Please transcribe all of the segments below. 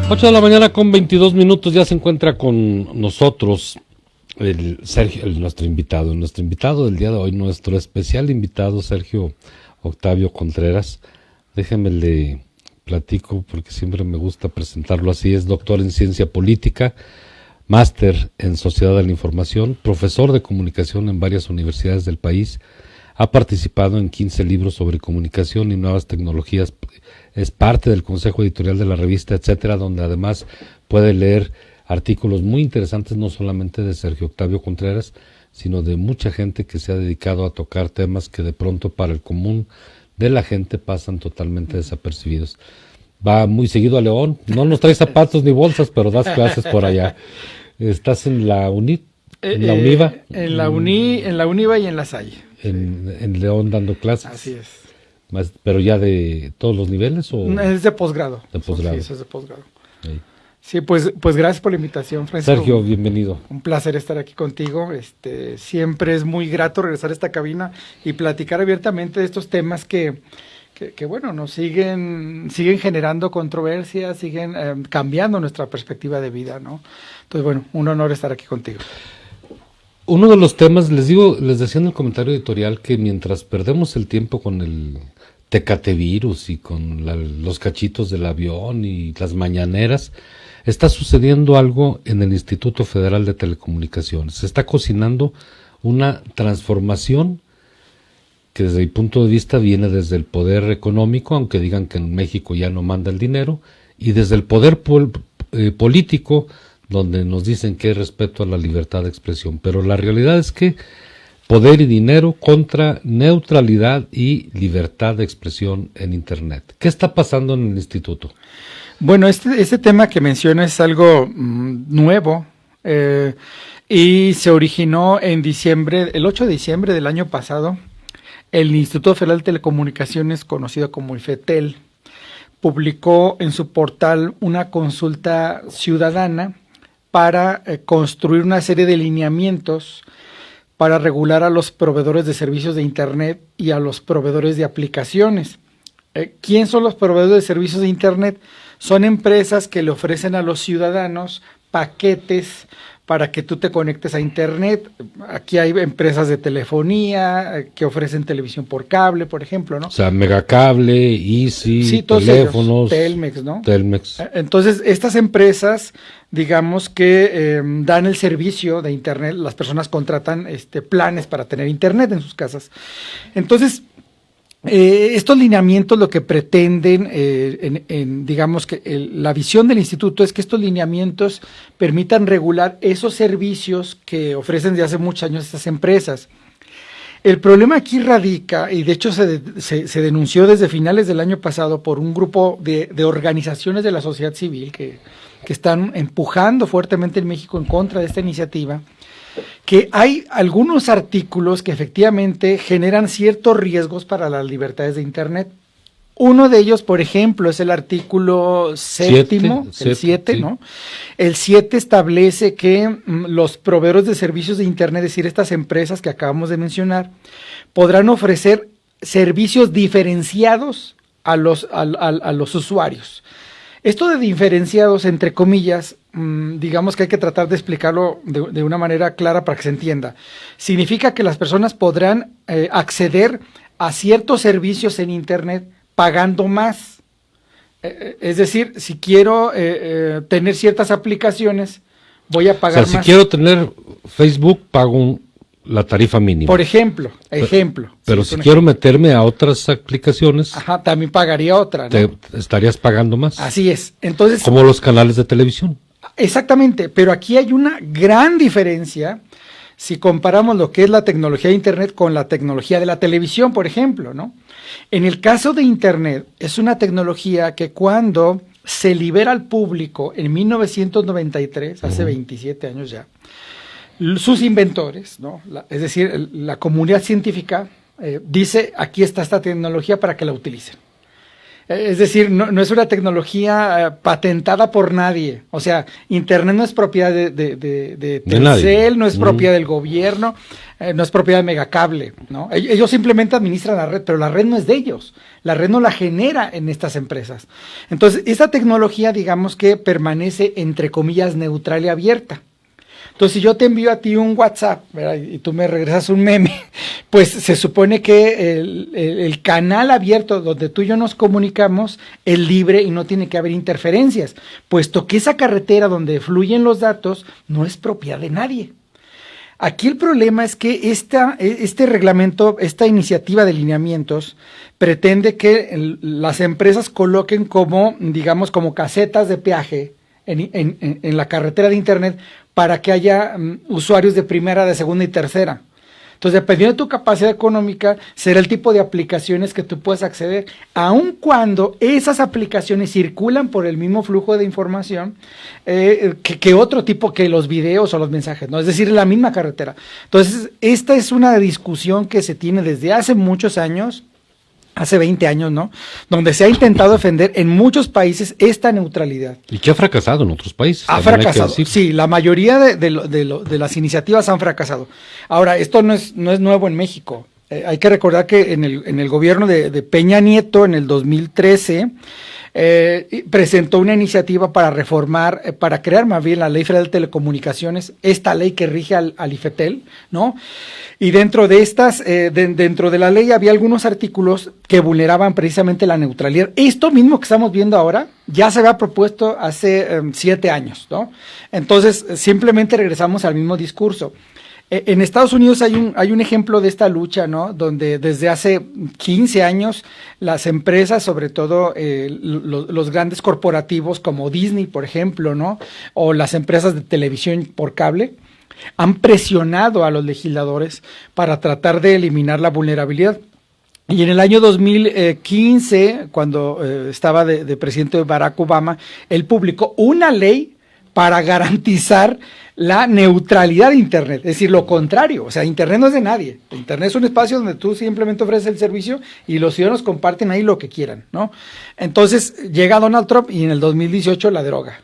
8 de la mañana con 22 minutos, ya se encuentra con nosotros el Sergio, nuestro invitado del día de hoy, nuestro especial invitado, Sergio Octavio Contreras. Déjeme le platico porque siempre me gusta presentarlo así. Es doctor en ciencia política, máster en sociedad de la información, profesor de comunicación en varias universidades del país. Ha participado en 15 libros sobre comunicación y nuevas tecnologías. Es parte del consejo editorial de la revista, etcétera, donde además puede leer artículos muy interesantes, no solamente de Sergio Octavio Contreras, sino de mucha gente que se ha dedicado a tocar temas que de pronto para el común de la gente pasan totalmente desapercibidos. Va muy seguido a León, no nos trae zapatos ni bolsas, pero das clases por allá. ¿Estás en la UNIT? ¿En la UNIVA? En la UNIVA y en la Salle. En León dando clases. Así es. ¿Pero ya de todos los niveles? ¿O? Es de posgrado. De posgrado. Sí, eso es de posgrado. Sí. Sí, pues gracias por la invitación, Francisco. Sergio, bienvenido. Un placer estar aquí contigo. Siempre es muy grato regresar a esta cabina y platicar abiertamente de estos temas que bueno, nos siguen generando controversias, siguen cambiando nuestra perspectiva de vida, ¿no? Entonces, bueno, un honor estar aquí contigo. Uno de los temas, les decía en el comentario editorial que mientras perdemos el tiempo con el tecatevirus y con los cachitos del avión y las mañaneras, está sucediendo algo en el Instituto Federal de Telecomunicaciones. Se está cocinando una transformación que desde mi punto de vista viene desde el poder económico, aunque digan que en México ya no manda el dinero, y desde el poder político, donde nos dicen que hay respeto a la libertad de expresión. Pero la realidad es que poder y dinero contra neutralidad y libertad de expresión en Internet. ¿Qué está pasando en el instituto? Bueno, este tema que mencionas es algo nuevo y se originó en diciembre, el 8 de diciembre del año pasado. El Instituto Federal de Telecomunicaciones, conocido como IFETEL, publicó en su portal una consulta ciudadana para construir una serie de lineamientos para regular a los proveedores de servicios de Internet y a los proveedores de aplicaciones. ¿Quién son los proveedores de servicios de Internet? Son empresas que le ofrecen a los ciudadanos paquetes para que tú te conectes a Internet. Aquí hay empresas de telefonía que ofrecen televisión por cable, por ejemplo, ¿no? O sea, Megacable, Easy, sí, teléfonos. Telmex, ¿no? Telmex. Entonces, estas empresas, digamos que dan el servicio de Internet, las personas contratan planes para tener Internet en sus casas. Entonces, estos lineamientos lo que pretenden, digamos que la visión del instituto es que estos lineamientos permitan regular esos servicios que ofrecen desde hace muchos años estas empresas. El problema aquí radica, y de hecho se denunció desde finales del año pasado por un grupo de organizaciones de la sociedad civil que están empujando fuertemente en México en contra de esta iniciativa, que hay algunos artículos que efectivamente generan ciertos riesgos para las libertades de Internet. Uno de ellos, por ejemplo, es el artículo séptimo, el 7, sí. ¿No? El 7 establece que los proveedores de servicios de Internet, es decir, estas empresas que acabamos de mencionar, podrán ofrecer servicios diferenciados a los usuarios. Esto de diferenciados, entre comillas, digamos que hay que tratar de explicarlo de una manera clara para que se entienda. Significa que las personas podrán acceder a ciertos servicios en Internet pagando más. Es decir, si quiero tener ciertas aplicaciones, voy a pagar más. Si quiero tener Facebook, pago la tarifa mínima. Por ejemplo. Pero si quiero meterme a otras aplicaciones, también pagaría otra, ¿no? Te estarías pagando más. Así es. Entonces, como los canales de televisión. Exactamente, pero aquí hay una gran diferencia si comparamos lo que es la tecnología de Internet con la tecnología de la televisión, por ejemplo, ¿no? En el caso de Internet, es una tecnología que cuando se libera al público en 1993, hace 27 años ya, sus inventores, ¿no? Es decir, la comunidad científica dice, aquí está esta tecnología para que la utilicen. Es decir, no es una tecnología patentada por nadie. O sea, Internet no es propiedad de Telcel, no es propiedad del gobierno, no es propiedad de Megacable, ¿no? Ellos simplemente administran la red, pero la red no es de ellos. La red no la genera en estas empresas. Entonces, esta tecnología, digamos que permanece, entre comillas, neutral y abierta. Entonces, si yo te envío a ti un WhatsApp, ¿verdad? Y tú me regresas un meme, pues se supone que el canal abierto donde tú y yo nos comunicamos es libre y no tiene que haber interferencias, puesto que esa carretera donde fluyen los datos no es propiedad de nadie. Aquí el problema es que este reglamento, esta iniciativa de lineamientos, pretende que las empresas coloquen como, digamos, como casetas de peaje en la carretera de Internet para que haya usuarios de primera, de segunda y tercera. Entonces, dependiendo de tu capacidad económica, será el tipo de aplicaciones que tú puedes acceder, aun cuando esas aplicaciones circulan por el mismo flujo de información que otro tipo, que los videos o los mensajes, ¿no? Es decir, la misma carretera. Entonces, esta es una discusión que se tiene desde hace muchos años, hace 20 años, ¿no? Donde se ha intentado defender en muchos países esta neutralidad. Y que ha fracasado en otros países. Ha fracasado, sí, la mayoría de las iniciativas han fracasado. Ahora, esto no es nuevo en México. Hay que recordar que en el gobierno de Peña Nieto, en el 2013, presentó una iniciativa para reformar, para crear más bien la Ley Federal de Telecomunicaciones, esta ley que rige al IFETEL, ¿no? Y dentro de dentro de la ley había algunos artículos que vulneraban precisamente la neutralidad. Esto mismo que estamos viendo ahora ya se había propuesto hace 7 años, ¿no? Entonces, simplemente regresamos al mismo discurso. En Estados Unidos hay un ejemplo de esta lucha, ¿no? Donde desde hace 15 años las empresas, sobre todo los grandes corporativos como Disney, por ejemplo, ¿no? O las empresas de televisión por cable, han presionado a los legisladores para tratar de eliminar la vulnerabilidad. Y en el año 2015, cuando estaba de presidente Barack Obama, él publicó una ley para garantizar la neutralidad de Internet, es decir, lo contrario. O sea, Internet no es de nadie. Internet es un espacio donde tú simplemente ofreces el servicio y los ciudadanos comparten ahí lo que quieran, ¿no? Entonces llega Donald Trump y en el 2018 la deroga.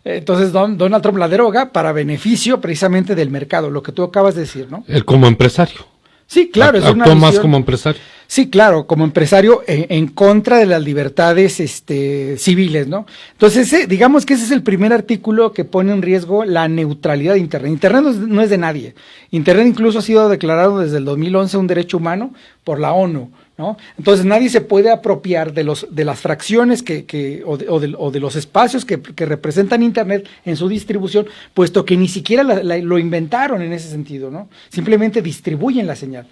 Entonces Donald Trump la deroga para beneficio precisamente del mercado, lo que tú acabas de decir, ¿no? Él como empresario. Sí, claro. Actuó más como empresario. Sí, claro, como empresario en contra de las libertades civiles, ¿no? Entonces, digamos que ese es el primer artículo que pone en riesgo la neutralidad de Internet. Internet no es de nadie. Internet incluso ha sido declarado desde el 2011 un derecho humano por la ONU, ¿no? Entonces nadie se puede apropiar de las fracciones o de los espacios que representan Internet en su distribución, puesto que ni siquiera lo inventaron en ese sentido, ¿no? Simplemente distribuyen la señal.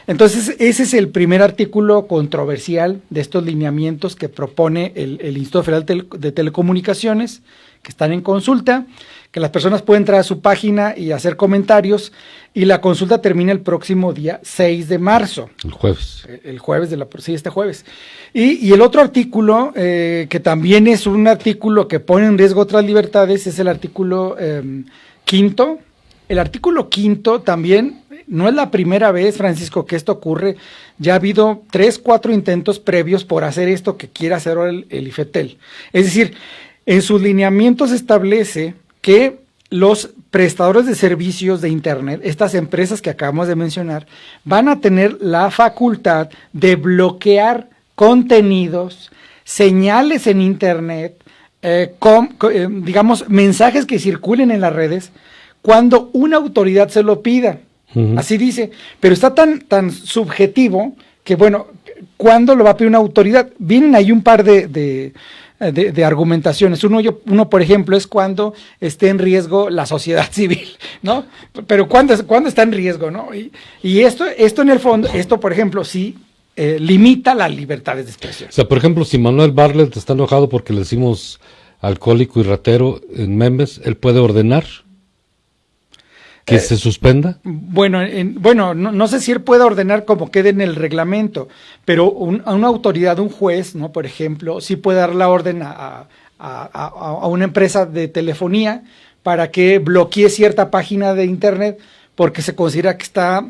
Entonces ese es el primer artículo controversial de estos lineamientos que propone el Instituto Federal de Telecomunicaciones, que están en consulta, que las personas pueden entrar a su página y hacer comentarios, y la consulta termina el próximo día 6 de marzo. El jueves. El jueves este jueves. Y el otro artículo, que también es un artículo que pone en riesgo otras libertades, es el artículo 5º. El artículo 5º también no es la primera vez, Francisco, que esto ocurre. Ya ha habido 3-4 intentos previos por hacer esto que quiere hacer ahora el IFETEL. Es decir, en sus lineamientos establece que los prestadores de servicios de Internet, estas empresas que acabamos de mencionar, van a tener la facultad de bloquear contenidos, señales en Internet, digamos, mensajes que circulen en las redes, cuando una autoridad se lo pida. Así dice, pero está tan subjetivo que, bueno, ¿cuándo lo va a pedir una autoridad? Vienen ahí un par de argumentaciones. Uno, por ejemplo, es cuando esté en riesgo la sociedad civil, ¿no? Pero ¿cuándo está en riesgo, no? Y esto en el fondo, por ejemplo, sí limita las libertades de expresión. O sea, por ejemplo, si Manuel Bartlett está enojado porque le decimos alcohólico y ratero en memes, ¿él puede ordenar que se suspenda? Bueno, no sé si él puede ordenar como quede en el reglamento, pero una autoridad, un juez, ¿no? Por ejemplo, sí puede dar la orden a una empresa de telefonía para que bloquee cierta página de Internet porque se considera que está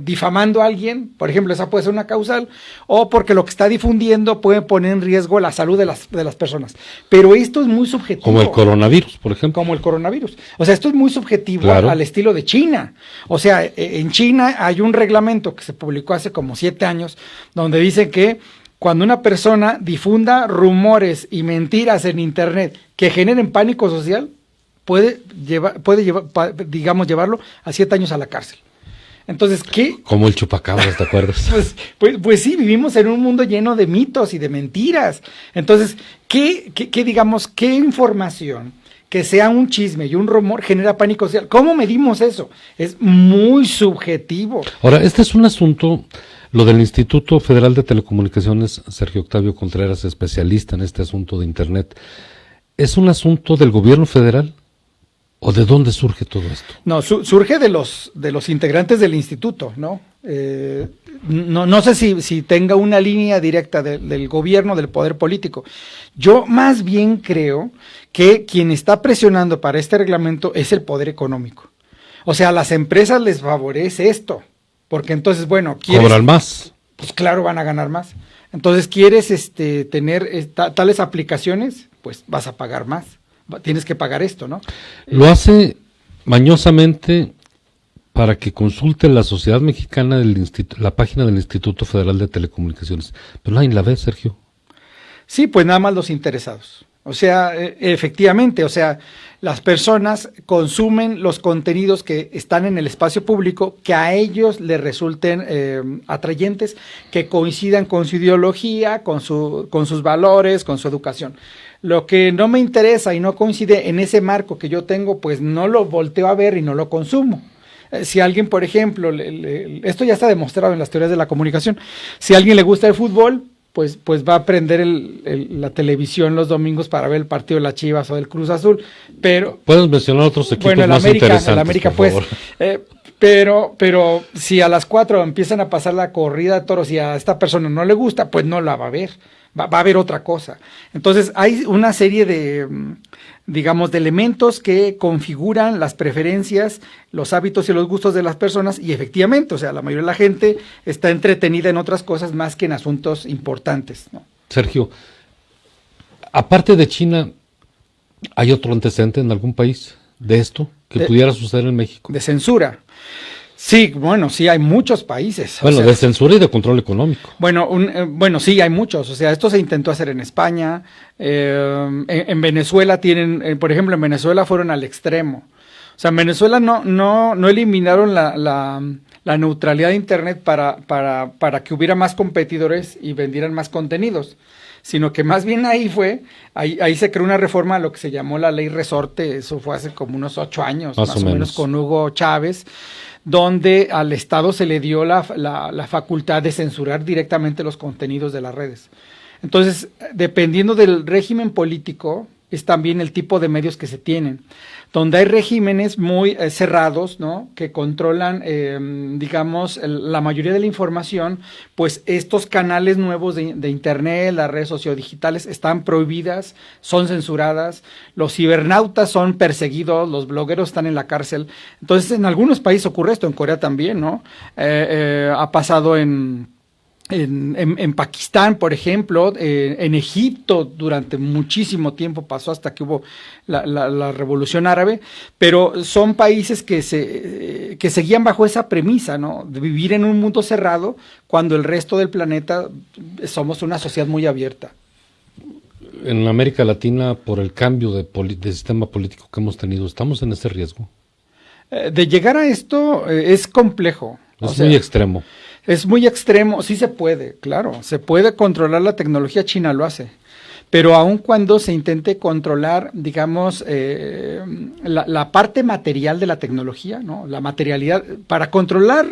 difamando a alguien, por ejemplo, esa puede ser una causal, o porque lo que está difundiendo puede poner en riesgo la salud de las personas. Pero esto es muy subjetivo. Como el coronavirus, por ejemplo. Como el coronavirus. O sea, esto es muy subjetivo, claro, al estilo de China. O sea, en China hay un reglamento que se publicó hace como 7 años, donde dice que cuando una persona difunda rumores y mentiras en Internet que generen pánico social, puede llevarlo a 7 años a la cárcel. Entonces, ¿qué? Como el chupacabras, ¿te acuerdas? Pues sí, vivimos en un mundo lleno de mitos y de mentiras. Entonces, ¿qué información que sea un chisme y un rumor genera pánico social? ¿Cómo medimos eso? Es muy subjetivo. Ahora, este es un asunto, lo del Instituto Federal de Telecomunicaciones, Sergio Octavio Contreras, especialista en este asunto de Internet, ¿es un asunto del gobierno federal? ¿O de dónde surge todo esto? No, surge de los integrantes del instituto, ¿no? No sé si tenga una línea directa del gobierno, del poder político. Yo más bien creo que quien está presionando para este reglamento es el poder económico. O sea, a las empresas les favorece esto, porque entonces, bueno, ¿cobran más? Pues claro, van a ganar más. Entonces, ¿quieres tener tales aplicaciones? Pues vas a pagar más. Tienes que pagar esto, ¿no? Lo hace mañosamente para que consulte la Sociedad Mexicana la página del Instituto Federal de Telecomunicaciones. Pero nadie la ve, Sergio. Sí, pues nada más los interesados. O sea, efectivamente, o sea, las personas consumen los contenidos que están en el espacio público que a ellos les resulten atrayentes, que coincidan con su ideología, con sus valores, con su educación. Lo que no me interesa y no coincide en ese marco que yo tengo, pues no lo volteo a ver y no lo consumo. Si a alguien, por ejemplo, esto ya está demostrado en las teorías de la comunicación, si a alguien le gusta el fútbol, pues va a prender la televisión los domingos para ver el partido de las Chivas o del Cruz Azul, pero... Puedes mencionar otros equipos más interesantes, el América, pues, pero si a las 4 empiezan a pasar la corrida de toros y a esta persona no le gusta, pues no la va a ver. Va a haber otra cosa. Entonces hay una serie de elementos que configuran las preferencias, los hábitos y los gustos de las personas y efectivamente, o sea, la mayoría de la gente está entretenida en otras cosas más que en asuntos importantes, ¿no? Sergio, aparte de China, ¿hay otro antecedente en algún país de esto que pudiera suceder en México? De censura. Sí, bueno, sí, hay muchos países. Bueno, de censura y de control económico. Bueno, sí, hay muchos. O sea, esto se intentó hacer en España. En Venezuela por ejemplo, en Venezuela fueron al extremo. O sea, en Venezuela no eliminaron la neutralidad de Internet para que hubiera más competidores y vendieran más contenidos, sino que más bien ahí se creó una reforma a lo que se llamó la Ley Resorte. Eso fue hace como unos 8 años, más o menos, con Hugo Chávez, donde al Estado se le dio la facultad de censurar directamente los contenidos de las redes. Entonces, dependiendo del régimen político, es también el tipo de medios que se tienen. Donde hay regímenes muy cerrados, ¿no?, que controlan, la mayoría de la información, pues estos canales nuevos de Internet, las redes sociodigitales están prohibidas, son censuradas, los cibernautas son perseguidos, los blogueros están en la cárcel. Entonces, en algunos países ocurre esto, en Corea también, ¿no? Ha pasado en Pakistán, por ejemplo, en Egipto durante muchísimo tiempo pasó hasta que hubo la revolución árabe, pero son países que seguían bajo esa premisa, ¿no?, de vivir en un mundo cerrado cuando el resto del planeta somos una sociedad muy abierta. En América Latina, por el cambio de sistema político que hemos tenido, ¿estamos en ese riesgo? De llegar a esto es complejo. Es muy extremo. Es muy extremo, sí se puede, claro, se puede controlar la tecnología, China lo hace, pero aun cuando se intente controlar, digamos, la parte material de la tecnología, ¿no?, la materialidad, para controlar,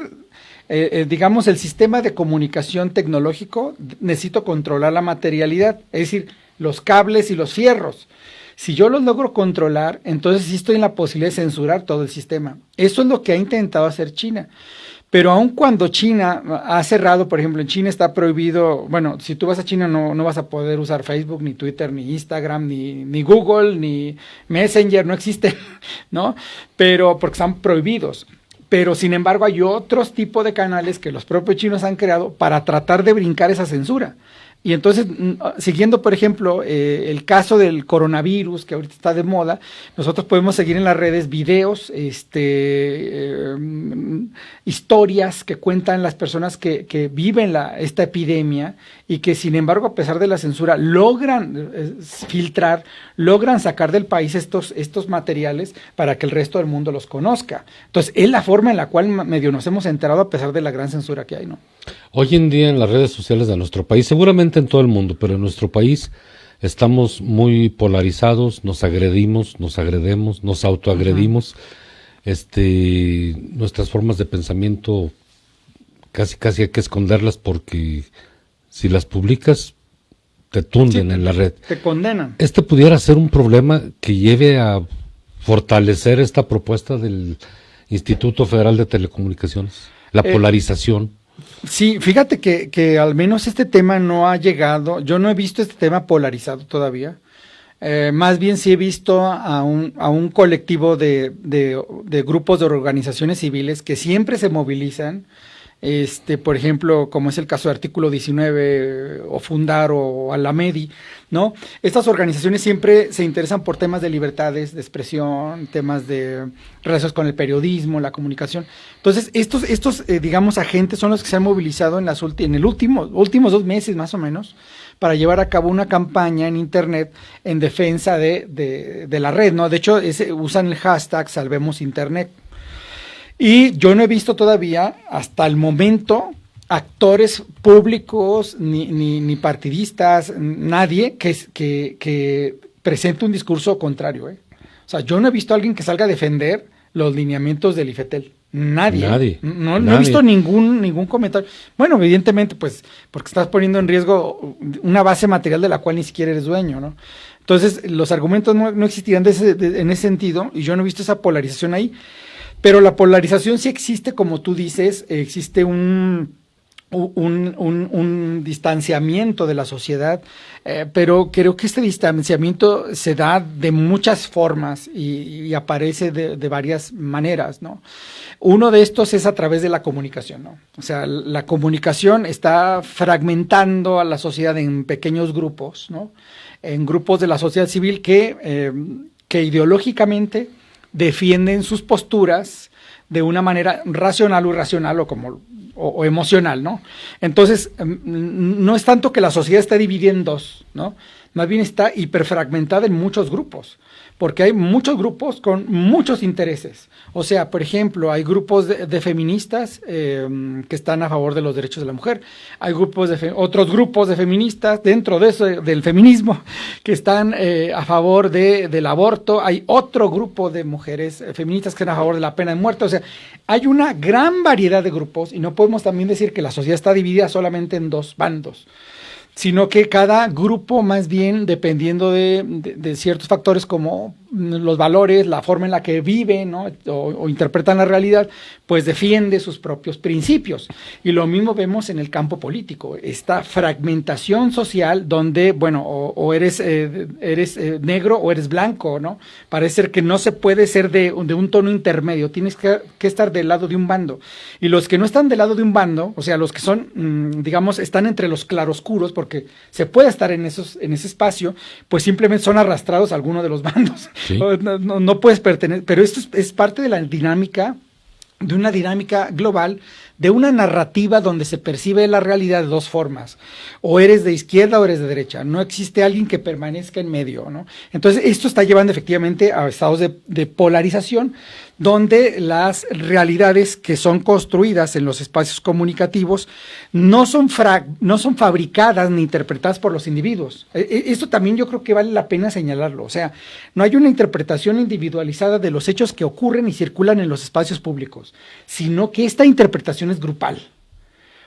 digamos, el sistema de comunicación tecnológico, necesito controlar la materialidad, es decir, los cables y los fierros. Si yo los logro controlar, entonces sí estoy en la posibilidad de censurar todo el sistema. Eso es lo que ha intentado hacer China. Pero aun cuando China ha cerrado, por ejemplo, en China está prohibido, bueno, si tú vas a China no vas a poder usar Facebook, ni Twitter, ni Instagram, ni Google, ni Messenger, no existe, ¿no? Pero porque están prohibidos. Pero sin embargo hay otros tipos de canales que los propios chinos han creado para tratar de brincar esa censura. Y entonces, siguiendo, por ejemplo, el caso del coronavirus, que ahorita está de moda, nosotros podemos seguir en las redes videos, historias que cuentan las personas que viven esta epidemia y que, sin embargo, a pesar de la censura, logran filtrar, logran sacar del país estos materiales para que el resto del mundo los conozca. Entonces, es la forma en la cual medio nos hemos enterado a pesar de la gran censura que hay, ¿no? Hoy en día en las redes sociales de nuestro país, seguramente en todo el mundo, pero en nuestro país estamos muy polarizados, nos agredimos, nos agredemos, nos autoagredimos. Nuestras formas de pensamiento casi hay que esconderlas porque si las publicas te tunden en la red. Te condenan. Pudiera ser un problema que lleve a fortalecer esta propuesta del Instituto Federal de Telecomunicaciones, la polarización. Sí, fíjate que al menos este tema no ha llegado, yo no he visto este tema polarizado todavía, más bien sí he visto a un colectivo de grupos de organizaciones civiles que siempre se movilizan, por ejemplo, como es el caso de Artículo 19 o Fundar o Alamedi, ¿no? Estas organizaciones siempre se interesan por temas de libertades de expresión, temas de relaciones con el periodismo, la comunicación. Entonces, estos digamos, agentes son los que se han movilizado en últimos 2 meses más o menos para llevar a cabo una campaña en Internet en defensa de la red, ¿no? De hecho, usan el hashtag Salvemos Internet. Y yo no he visto todavía, hasta el momento, actores públicos, ni partidistas, nadie que presente un discurso contrario, ¿eh? O sea, yo no he visto a alguien que salga a defender los lineamientos del IFETEL. Nadie. No he visto ningún comentario. Bueno, evidentemente, pues, porque estás poniendo en riesgo una base material de la cual ni siquiera eres dueño, ¿no? Entonces, los argumentos no existirán en ese sentido, y yo no he visto esa polarización ahí. Pero la polarización sí existe, como tú dices, existe un distanciamiento de la sociedad, pero creo que este distanciamiento se da de muchas formas y aparece de varias maneras, ¿no? Uno de estos es a través de la comunicación, ¿no? O sea, la comunicación está fragmentando a la sociedad en pequeños grupos, ¿no? En grupos de la sociedad civil que ideológicamente defienden sus posturas de una manera racional o irracional o emocional, ¿no? Entonces, no es tanto que la sociedad esté dividida en dos, ¿no? Más bien está hiperfragmentada en muchos grupos, porque hay muchos grupos con muchos intereses. O sea, por ejemplo, hay grupos de feministas que están a favor de los derechos de la mujer. Hay otros grupos de feministas dentro de eso, del feminismo, que están a favor del aborto. Hay otro grupo de mujeres feministas que están a favor de la pena de muerte. O sea, hay una gran variedad de grupos y no podemos también decir que la sociedad está dividida solamente en dos bandos, sino que cada grupo, más bien, dependiendo de ciertos factores como los valores, la forma en la que vive, ¿no? o interpretan la realidad, pues defiende sus propios principios. Y lo mismo vemos en el campo político, esta fragmentación social donde, bueno, o eres negro o eres blanco, ¿no? Parece ser que no se puede ser de un tono intermedio, tienes que estar del lado de un bando. Y los que no están del lado de un bando, o sea, los que son, digamos, están entre los claroscuros, porque se puede estar en ese espacio, pues simplemente son arrastrados a alguno de los bandos. Sí. No puedes pertenecer, pero esto es parte de la dinámica, de una dinámica global, de una narrativa donde se percibe la realidad de dos formas, o eres de izquierda o eres de derecha, no existe alguien que permanezca en medio, ¿no? Entonces esto está llevando efectivamente a estados de polarización, donde las realidades que son construidas en los espacios comunicativos no son fabricadas ni interpretadas por los individuos. Esto también yo creo que vale la pena señalarlo, o sea, no hay una interpretación individualizada de los hechos que ocurren y circulan en los espacios públicos, sino que esta interpretación es grupal.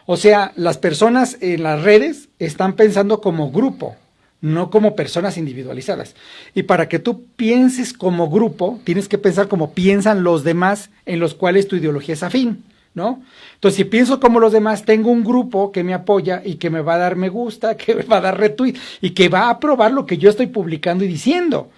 O sea, las personas en las redes están pensando como grupo, no como personas individualizadas. Y para que tú pienses como grupo, tienes que pensar como piensan los demás en los cuales tu ideología es afín, ¿no? Entonces, si pienso como los demás, tengo un grupo que me apoya y que me va a dar me gusta, que me va a dar retweet y que va a aprobar lo que yo estoy publicando y diciendo.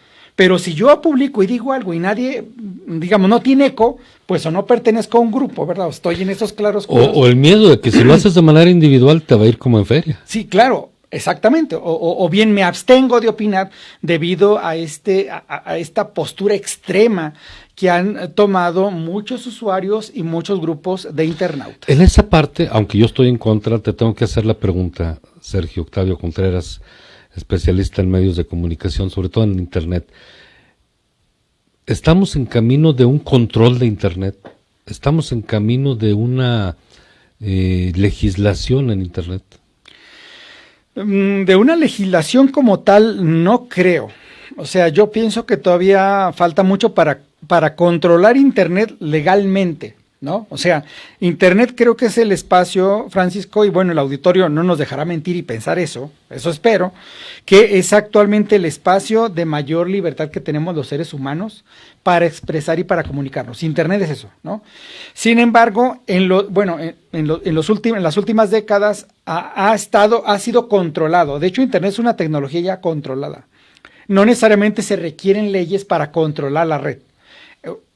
Pero si yo publico y digo algo y nadie, digamos, no tiene eco, pues o no pertenezco a un grupo, ¿verdad? O estoy en esos claros. O el miedo de que si lo haces de manera individual te va a ir como en feria. Sí, claro. Exactamente, o bien me abstengo de opinar debido a esta postura extrema que han tomado muchos usuarios y muchos grupos de internautas. En esa parte, aunque yo estoy en contra, te tengo que hacer la pregunta, Sergio Octavio Contreras, especialista en medios de comunicación, sobre todo en Internet. ¿Estamos en camino de un control de Internet? ¿Estamos en camino de una legislación en Internet? De una legislación como tal, no creo. O sea, yo pienso que todavía falta mucho para controlar Internet legalmente, ¿no? O sea, Internet creo que es el espacio, Francisco, y bueno, el auditorio no nos dejará mentir y pensar eso espero, que es actualmente el espacio de mayor libertad que tenemos los seres humanos para expresar y para comunicarnos. Internet es eso, ¿no? Sin embargo, en las últimas décadas ha sido controlado. De hecho, Internet es una tecnología ya controlada. No necesariamente se requieren leyes para controlar la red.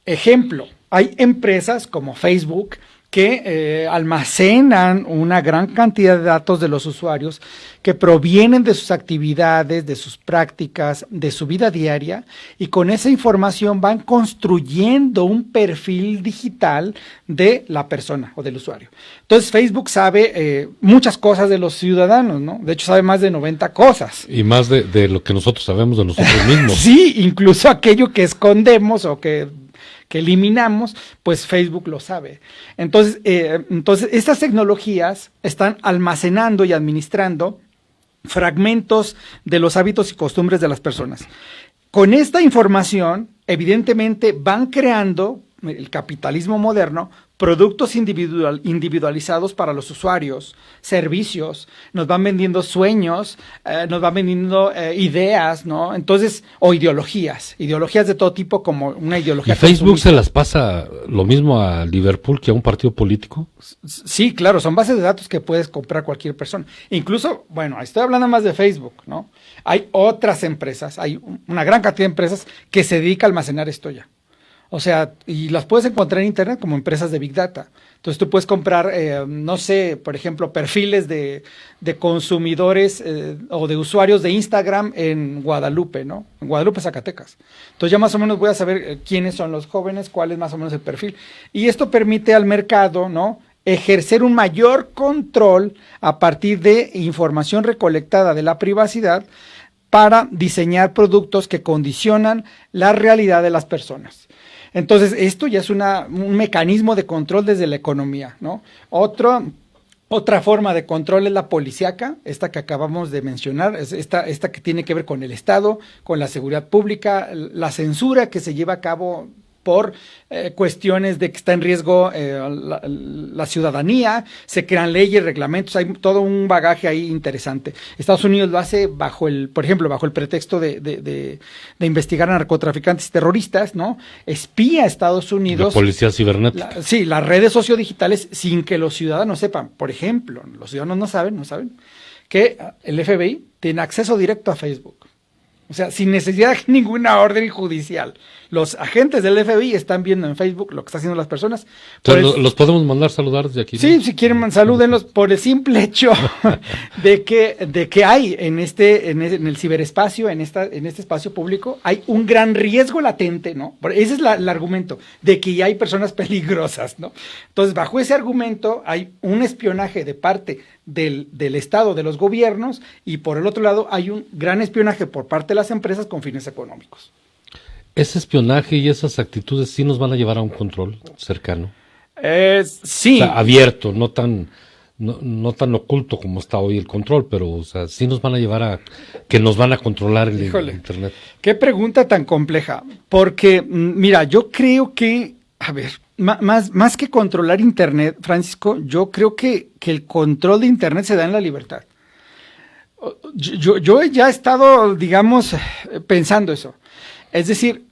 Ejemplo, hay empresas como Facebook que almacenan una gran cantidad de datos de los usuarios que provienen de sus actividades, de sus prácticas, de su vida diaria, y con esa información van construyendo un perfil digital de la persona o del usuario. Entonces Facebook sabe muchas cosas de los ciudadanos, ¿no? De hecho sabe más de 90 cosas. Y más de lo que nosotros sabemos de nosotros mismos. Sí, incluso aquello que escondemos o que eliminamos, pues Facebook lo sabe. Entonces, estas tecnologías están almacenando y administrando fragmentos de los hábitos y costumbres de las personas. Con esta información, evidentemente, van creando el capitalismo moderno productos individualizados para los usuarios, servicios, nos van vendiendo sueños, nos van vendiendo ideas, ¿no? Entonces, o ideologías de todo tipo, como una ideología. ¿Y Facebook se las pasa lo mismo a Liverpool que a un partido político? Sí, claro, son bases de datos que puedes comprar cualquier persona. Incluso, bueno, estoy hablando más de Facebook, ¿no? Hay otras empresas, hay una gran cantidad de empresas que se dedican a almacenar esto ya. O sea, y las puedes encontrar en Internet como empresas de Big Data. Entonces tú puedes comprar, no sé, por ejemplo, perfiles de consumidores o de usuarios de Instagram en Guadalupe, ¿no? En Guadalupe, Zacatecas. Entonces ya más o menos voy a saber quiénes son los jóvenes, cuál es más o menos el perfil. Y esto permite al mercado, ¿no?, ejercer un mayor control a partir de información recolectada de la privacidad para diseñar productos que condicionan la realidad de las personas. Entonces, esto ya es un mecanismo de control desde la economía, ¿no? Otra forma de control es la policíaca, esta que acabamos de mencionar, esta que tiene que ver con el Estado, con la seguridad pública, la censura que se lleva a cabo por cuestiones de que está en riesgo la ciudadanía, se crean leyes, reglamentos, hay todo un bagaje ahí interesante. Estados Unidos lo hace por ejemplo, bajo el pretexto de investigar a narcotraficantes y terroristas, ¿no? Espía a Estados Unidos. La policía cibernética. Las redes sociodigitales sin que los ciudadanos sepan. Por ejemplo, los ciudadanos no saben que el FBI tiene acceso directo a Facebook. O sea, sin necesidad de ninguna orden judicial. Los agentes del FBI están viendo en Facebook lo que están haciendo las personas. Entonces, ¿los podemos mandar saludar desde aquí? Sí, ¿no? Si quieren, salúdenlos por el simple hecho de que hay en el ciberespacio, en este espacio público, hay un gran riesgo latente, ¿no? Ese es el argumento, de que ya hay personas peligrosas, ¿no? Entonces, bajo ese argumento, hay un espionaje de parte del Estado, de los gobiernos, y por el otro lado, hay un gran espionaje por parte de las empresas con fines económicos. Ese espionaje y esas actitudes sí nos van a llevar a un control cercano. Sí. O sea, abierto, no tan oculto como está hoy el control, pero o sea, sí nos van a llevar a que nos van a controlar el Internet. Qué pregunta tan compleja, porque mira, yo creo que, a ver, más que controlar Internet, Francisco, yo creo que el control de Internet se da en la libertad. Yo ya he estado, digamos, pensando eso. Es decir,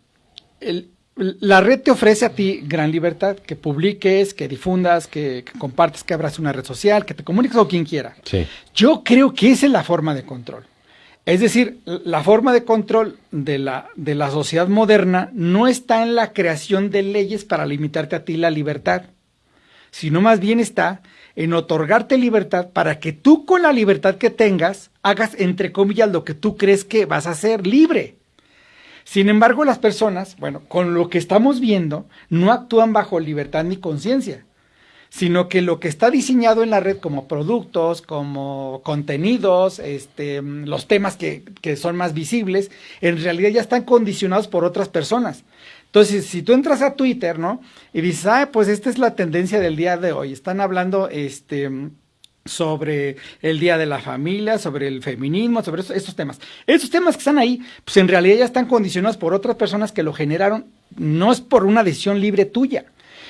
la red te ofrece a ti gran libertad, que publiques, que difundas, que compartes, que abras una red social, que te comuniques con quien quiera. Sí. Yo creo que esa es la forma de control. Es decir, la forma de control de la sociedad moderna no está en la creación de leyes para limitarte a ti la libertad, sino más bien está en otorgarte libertad para que tú con la libertad que tengas hagas, entre comillas, lo que tú crees que vas a ser libre. Sin embargo, las personas, bueno, con lo que estamos viendo, no actúan bajo libertad ni conciencia, sino que lo que está diseñado en la red como productos, como contenidos, los temas que son más visibles, en realidad ya están condicionados por otras personas. Entonces, si tú entras a Twitter, ¿no? Y dices, pues esta es la tendencia del día de hoy. Están hablando, sobre el Día de la Familia, sobre el feminismo, sobre estos temas. Esos temas que están ahí, pues en realidad ya están condicionados por otras personas que lo generaron, no es por una decisión libre tuya.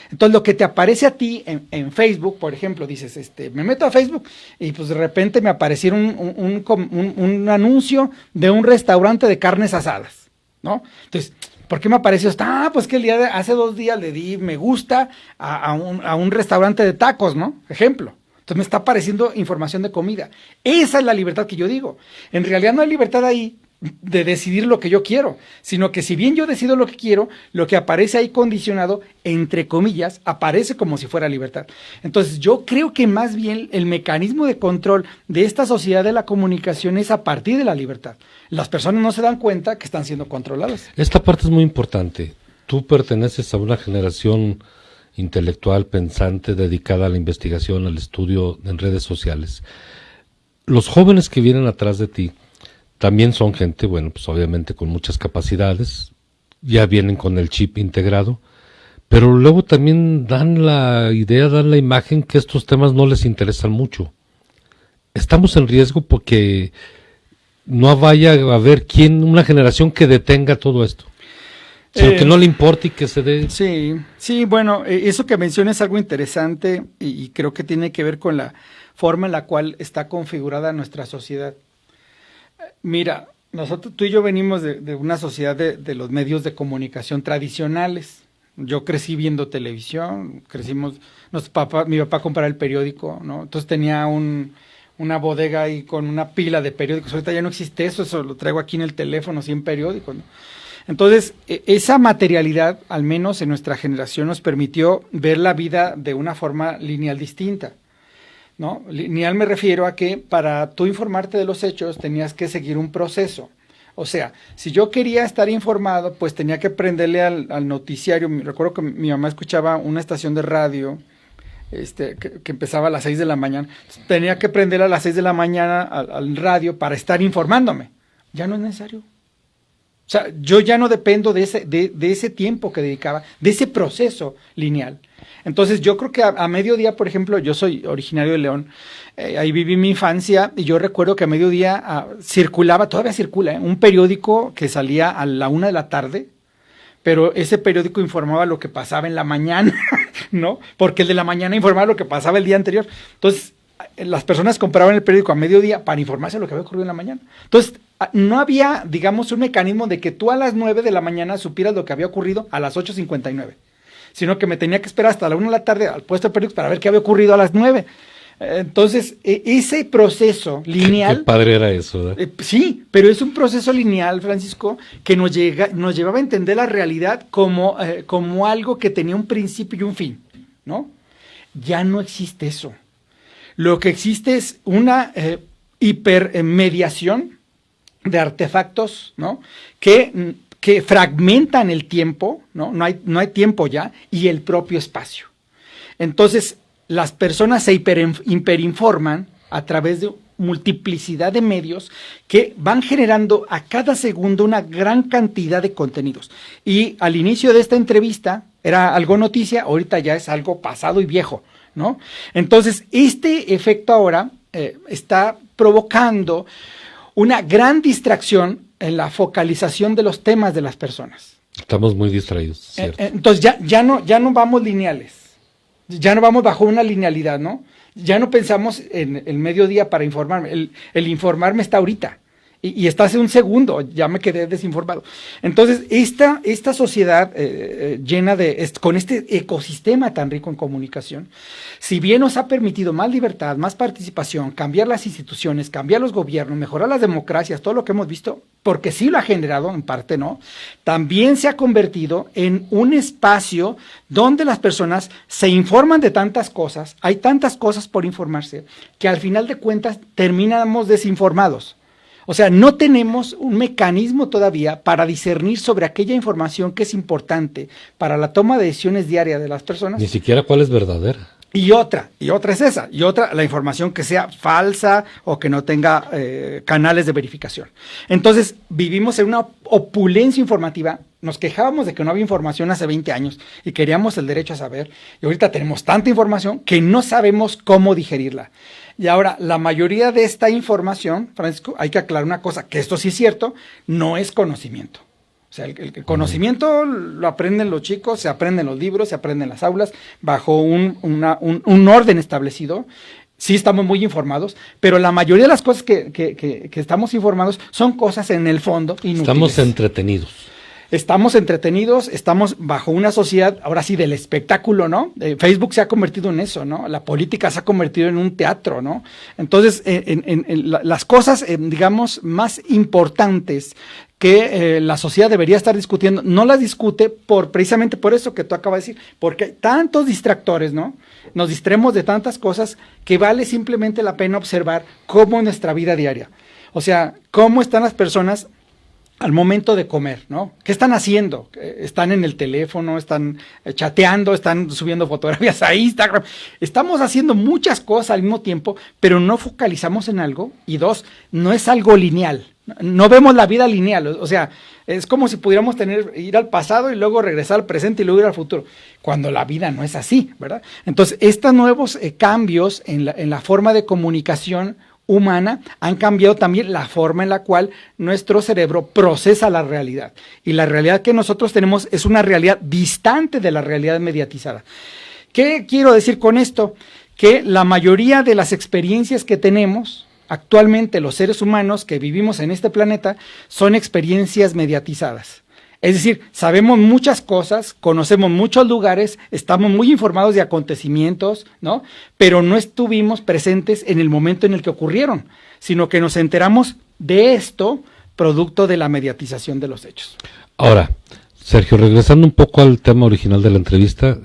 Entonces, lo que te aparece a ti en Facebook, por ejemplo, dices, me meto a Facebook y pues de repente me aparecieron un anuncio de un restaurante de carnes asadas, ¿no? Entonces, ¿por qué me apareció esto? Pues que hace 2 días le di me gusta a un restaurante de tacos, ¿no? Ejemplo. Entonces me está apareciendo información de comida. Esa es la libertad que yo digo. En realidad no hay libertad ahí de decidir lo que yo quiero, sino que si bien yo decido lo que quiero, lo que aparece ahí condicionado, entre comillas, aparece como si fuera libertad. Entonces yo creo que más bien el mecanismo de control de esta sociedad de la comunicación es a partir de la libertad. Las personas no se dan cuenta que están siendo controladas. Esta parte es muy importante. Tú perteneces a una generación intelectual, pensante, dedicada a la investigación, al estudio en redes sociales. Los jóvenes que vienen atrás de ti también son gente, bueno, pues obviamente con muchas capacidades, ya vienen con el chip integrado, pero luego también dan la idea, dan la imagen que estos temas no les interesan mucho. Estamos en riesgo porque no vaya a haber una generación que detenga todo esto, sino que no le importe y que se dé. Sí, bueno, eso que mencionas es algo interesante y creo que tiene que ver con la forma en la cual está configurada nuestra sociedad. Mira, tú y yo venimos de una sociedad de los medios de comunicación tradicionales. Yo crecí viendo televisión, mi papá compraba el periódico, ¿no? Entonces tenía una bodega ahí con una pila de periódicos. Ahorita ya no existe eso lo traigo aquí en el teléfono, 100 periódicos, ¿no? Entonces, esa materialidad, al menos en nuestra generación, nos permitió ver la vida de una forma lineal distinta, ¿no? Lineal me refiero a que para tú informarte de los hechos tenías que seguir un proceso. O sea, si yo quería estar informado, pues tenía que prenderle al noticiario. Recuerdo que mi mamá escuchaba una estación de radio que empezaba a las 6 de la mañana. Tenía que prender a las 6 de la mañana al radio para estar informándome. Ya no es necesario. O sea, yo ya no dependo de ese tiempo que dedicaba, de ese proceso lineal. Entonces yo creo que a mediodía, por ejemplo, yo soy originario de León, ahí viví mi infancia y yo recuerdo que a mediodía todavía circula, un periódico que salía a la 1 de la tarde, pero ese periódico informaba lo que pasaba en la mañana, ¿no? Porque el de la mañana informaba lo que pasaba el día anterior. Entonces las personas compraban el periódico a mediodía para informarse de lo que había ocurrido en la mañana. Entonces no había, digamos, un mecanismo de que tú a las 9 de la mañana supieras lo que había ocurrido a las 8:59, sino que me tenía que esperar hasta la 1 de la tarde al puesto de periódicos para ver qué había ocurrido a las 9. Entonces, ese proceso lineal... Qué padre era eso, ¿eh? Sí, pero es un proceso lineal, Francisco, que nos llevaba a entender la realidad como algo que tenía un principio y un fin, ¿no? Ya no existe eso. Lo que existe es una hipermediación de artefactos, ¿no? Que fragmentan el tiempo, ¿no? No hay tiempo ya, y el propio espacio. Entonces, las personas se hiperinforman a través de multiplicidad de medios que van generando a cada segundo una gran cantidad de contenidos. Y al inicio de esta entrevista era algo noticia, ahorita ya es algo pasado y viejo, ¿no? Entonces, este efecto ahora está provocando una gran distracción en la focalización de los temas de las personas. Estamos muy distraídos, ¿cierto? Entonces ya no vamos lineales, ya no vamos bajo una linealidad, ¿no? Ya no pensamos en el mediodía para informarme, el informarme está ahorita. y está hace un segundo, ya me quedé desinformado. Entonces, esta sociedad llena con este ecosistema tan rico en comunicación, si bien nos ha permitido más libertad, más participación, cambiar las instituciones, cambiar los gobiernos, mejorar las democracias, todo lo que hemos visto, porque sí lo ha generado, en parte no, también se ha convertido en un espacio donde las personas se informan de tantas cosas, hay tantas cosas por informarse, que al final de cuentas terminamos desinformados. O sea, no tenemos un mecanismo todavía para discernir sobre aquella información que es importante para la toma de decisiones diarias de las personas. Ni siquiera cuál es verdadera. Y otra es esa, y otra la información que sea falsa o que no tenga canales de verificación. Entonces, vivimos en una opulencia informativa, nos quejábamos de que no había información hace 20 años y queríamos el derecho a saber, y ahorita tenemos tanta información que no sabemos cómo digerirla. Y ahora, la mayoría de esta información, Francisco, hay que aclarar una cosa, que esto sí es cierto, no es conocimiento. O sea, el conocimiento lo aprenden los chicos, se aprende en los libros, se aprende en las aulas, bajo un orden establecido. Sí estamos muy informados, pero la mayoría de las cosas que estamos informados son cosas en el fondo inútiles. Estamos entretenidos. Estamos bajo una sociedad, ahora sí, del espectáculo, ¿no? Facebook se ha convertido en eso, ¿no? La política se ha convertido en un teatro, ¿no? Entonces, las cosas, digamos, más importantes que la sociedad debería estar discutiendo, no las discute precisamente por eso que tú acabas de decir, porque hay tantos distractores, ¿no? Nos distraemos de tantas cosas que vale simplemente la pena observar cómo en nuestra vida diaria, o sea, cómo están las personas al momento de comer, ¿no? ¿Qué están haciendo? Están en el teléfono, están chateando, están subiendo fotografías a Instagram. Estamos haciendo muchas cosas al mismo tiempo, pero no focalizamos en algo. Y dos, no es algo lineal. No vemos la vida lineal. O sea, es como si pudiéramos ir al pasado y luego regresar al presente y luego ir al futuro, cuando la vida no es así, ¿verdad? Entonces, estos nuevos cambios en la forma de comunicación humana han cambiado también la forma en la cual nuestro cerebro procesa la realidad, y la realidad que nosotros tenemos es una realidad distante de la realidad mediatizada. ¿Qué quiero decir con esto? Que la mayoría de las experiencias que tenemos actualmente los seres humanos que vivimos en este planeta son experiencias mediatizadas. Es decir, sabemos muchas cosas, conocemos muchos lugares, estamos muy informados de acontecimientos, ¿no? Pero no estuvimos presentes en el momento en el que ocurrieron, sino que nos enteramos de esto producto de la mediatización de los hechos. Ahora, Sergio, regresando un poco al tema original de la entrevista,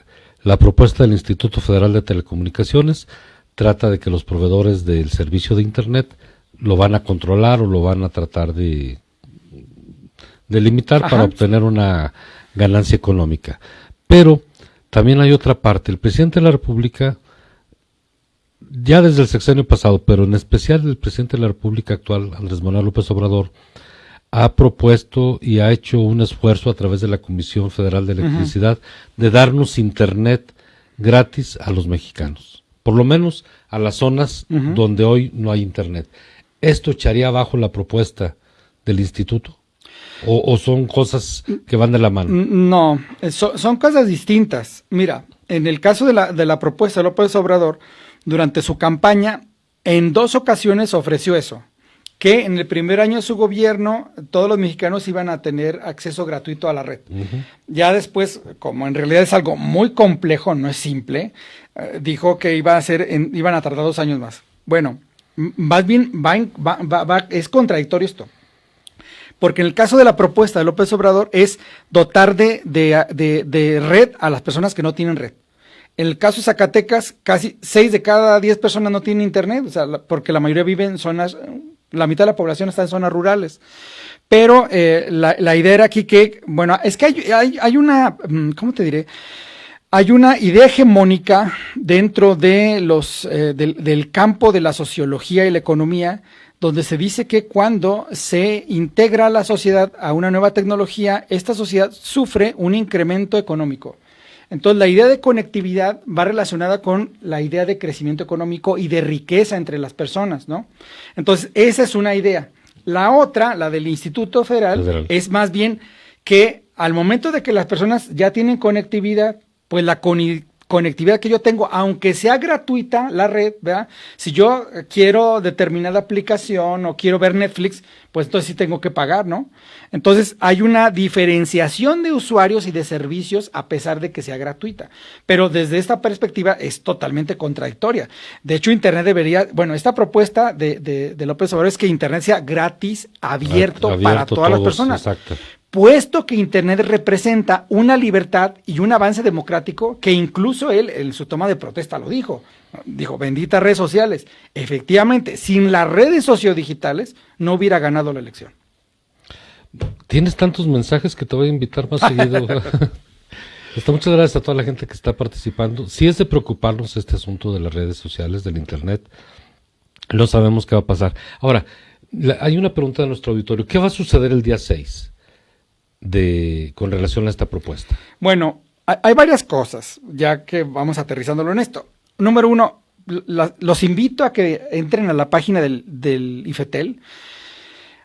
la propuesta del Instituto Federal de Telecomunicaciones trata de que los proveedores del servicio de Internet lo van a controlar o lo van a tratar de limitar para obtener una ganancia económica. Pero también hay otra parte. El presidente de la República, ya desde el sexenio pasado, pero en especial el presidente de la República actual, Andrés Manuel López Obrador, ha propuesto y ha hecho un esfuerzo a través de la Comisión Federal de Electricidad de darnos Internet gratis a los mexicanos, por lo menos a las zonas donde hoy no hay Internet. ¿Esto echaría abajo la propuesta del instituto? ¿O son cosas que van de la mano? No, son cosas distintas. Mira, en el caso de la propuesta de López Obrador, durante su campaña, en 2 ocasiones ofreció eso, que en el primer año de su gobierno todos los mexicanos iban a tener acceso gratuito a la red. Ya después, como en realidad es algo muy complejo, no es simple, dijo que iban a tardar 2 años más. Bueno, más bien es contradictorio esto. Porque en el caso de la propuesta de López Obrador es dotar de red a las personas que no tienen red. En el caso de Zacatecas, casi 6 de cada 10 personas no tienen internet, o sea, porque la mayoría vive en zonas, la mitad de la población está en zonas rurales. Pero la idea era aquí que, bueno, es que hay una, ¿cómo te diré? Hay una idea hegemónica dentro de del campo de la sociología y la economía, donde se dice que cuando se integra la sociedad a una nueva tecnología, esta sociedad sufre un incremento económico. Entonces, la idea de conectividad va relacionada con la idea de crecimiento económico y de riqueza entre las personas, ¿no? Entonces, esa es una idea. La otra, la del Instituto Federal, es más bien que al momento de que las personas ya tienen conectividad, pues la conectividad que yo tengo, aunque sea gratuita la red, ¿verdad? Si yo quiero determinada aplicación o quiero ver Netflix, pues entonces sí tengo que pagar, ¿no? Entonces hay una diferenciación de usuarios y de servicios a pesar de que sea gratuita. Pero desde esta perspectiva es totalmente contradictoria. De hecho, Internet debería, bueno, esta propuesta de López Obrador es que Internet sea gratis, abierto para todas las personas. Exacto. Puesto que Internet representa una libertad y un avance democrático que incluso él en su toma de protesta lo dijo. Dijo, benditas redes sociales. Efectivamente, sin las redes sociodigitales no hubiera ganado la elección. Tienes tantos mensajes que te voy a invitar más seguido. Muchas gracias a toda la gente que está participando. Sí es de preocuparnos este asunto de las redes sociales, del Internet. No sabemos qué va a pasar. Ahora, hay una pregunta de nuestro auditorio. ¿Qué va a suceder el día 6 con relación a esta propuesta? Bueno, hay varias cosas, ya que vamos aterrizándolo en esto. Número uno, los invito a que entren a la página del IFETEL.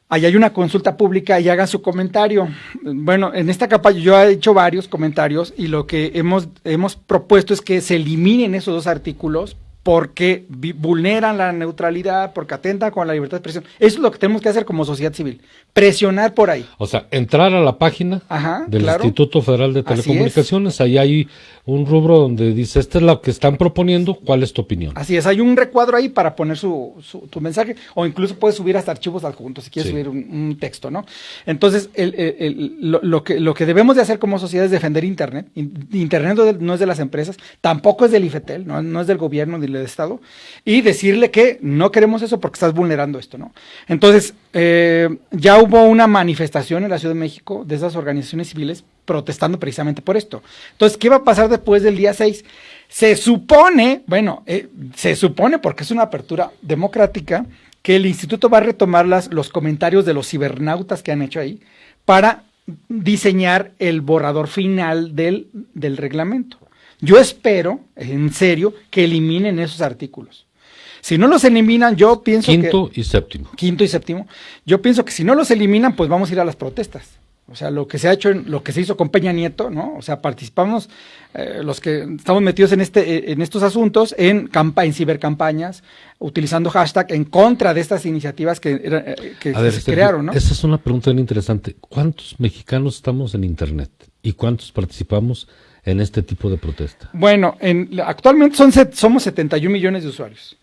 Ahí hay una consulta pública y hagan su comentario. Bueno, en esta capa yo he hecho varios comentarios y lo que hemos propuesto es que se eliminen esos dos artículos porque vulneran la neutralidad, porque atentan con la libertad de expresión. Eso es lo que tenemos que hacer como sociedad civil, presionar por ahí. O sea, entrar a la página del Instituto Federal de Telecomunicaciones, ahí hay un rubro donde dice, esta es lo que están proponiendo, ¿cuál es tu opinión? Así es, hay un recuadro ahí para poner tu mensaje, o incluso puedes subir hasta archivos adjuntos, si quieres subir un texto, ¿no? Entonces, lo que debemos de hacer como sociedad es defender Internet. Internet no es de las empresas, tampoco es del IFETEL, no es del gobierno ni del Estado, y decirle que no queremos eso porque estás vulnerando esto, ¿no? Entonces, ya hubo una manifestación en la Ciudad de México de esas organizaciones civiles protestando precisamente por esto. Entonces, ¿qué va a pasar después del día 6? Se supone, porque es una apertura democrática, que el instituto va a retomar los comentarios de los cibernautas que han hecho ahí para diseñar el borrador final del reglamento. Yo espero, en serio, que eliminen esos artículos. Si no los eliminan, yo pienso Quinto y séptimo. Yo pienso que si no los eliminan, pues vamos a ir a las protestas. O sea, lo que se ha hecho, lo que se hizo con Peña Nieto, ¿no? O sea, participamos los que estamos metidos en estos asuntos en cibercampañas, utilizando hashtag en contra de estas iniciativas que se crearon, ¿no? Esa es una pregunta bien interesante. ¿Cuántos mexicanos estamos en Internet y cuántos participamos en este tipo de protesta? Bueno, actualmente somos 71 millones de usuarios.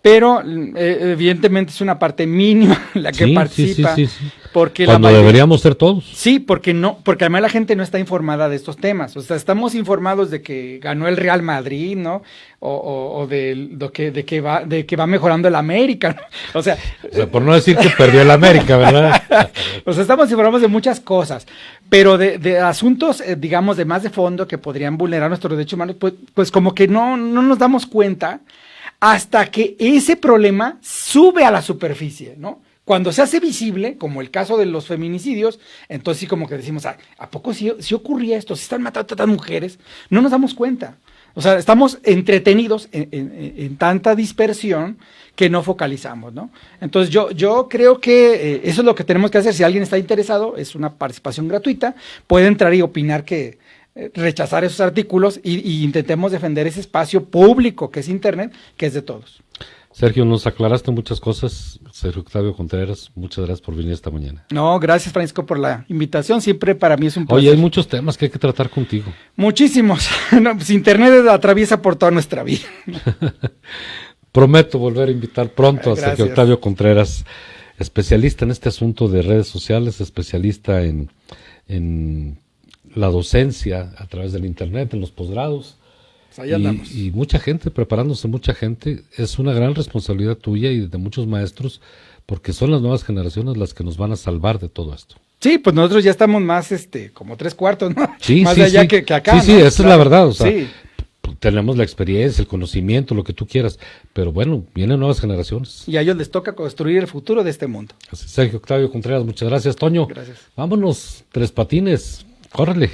Pero evidentemente es una parte mínima la que participa. Sí. Porque cuando deberíamos ser todos. Sí, porque además la gente no está informada de estos temas. O sea, estamos informados de que ganó el Real Madrid, ¿no? O de que va mejorando el América, ¿no? O sea, por no decir que perdió el América, ¿verdad? O sea, estamos informados de muchas cosas, pero de asuntos, digamos, de más de fondo que podrían vulnerar nuestros derechos humanos, pues como que no nos damos cuenta hasta que ese problema sube a la superficie, ¿no? Cuando se hace visible, como el caso de los feminicidios, entonces sí como que decimos, ¿a poco sí ocurría esto? ¿Se están matando tantas mujeres? No nos damos cuenta. O sea, estamos entretenidos en tanta dispersión que no focalizamos, ¿no? Entonces yo creo que eso es lo que tenemos que hacer. Si alguien está interesado, es una participación gratuita, puede entrar y opinar rechazar esos artículos y intentemos defender ese espacio público que es Internet, que es de todos. Sergio, nos aclaraste muchas cosas. Sergio Octavio Contreras, muchas gracias por venir esta mañana. No, gracias Francisco por la invitación, siempre para mí es un placer. Oye, hay muchos temas que hay que tratar contigo. Muchísimos. No, pues Internet atraviesa por toda nuestra vida. Prometo volver a invitar pronto a Sergio Octavio Contreras, especialista en este asunto de redes sociales, especialista en la docencia a través del Internet, en los posgrados. Ahí andamos. Y mucha gente, preparándose mucha gente, es una gran responsabilidad tuya y de muchos maestros, porque son las nuevas generaciones las que nos van a salvar de todo esto. Sí, pues nosotros ya estamos más, como 3/4, ¿no? Sí, más sí, allá sí. Que acá. Sí, ¿no? esa es la verdad, o sea, sí. Tenemos la experiencia, el conocimiento, lo que tú quieras, pero bueno, vienen nuevas generaciones. Y a ellos les toca construir el futuro de este mundo. Sergio Octavio Contreras, muchas gracias, Toño. Gracias. Vámonos, Tres Patines, córrele.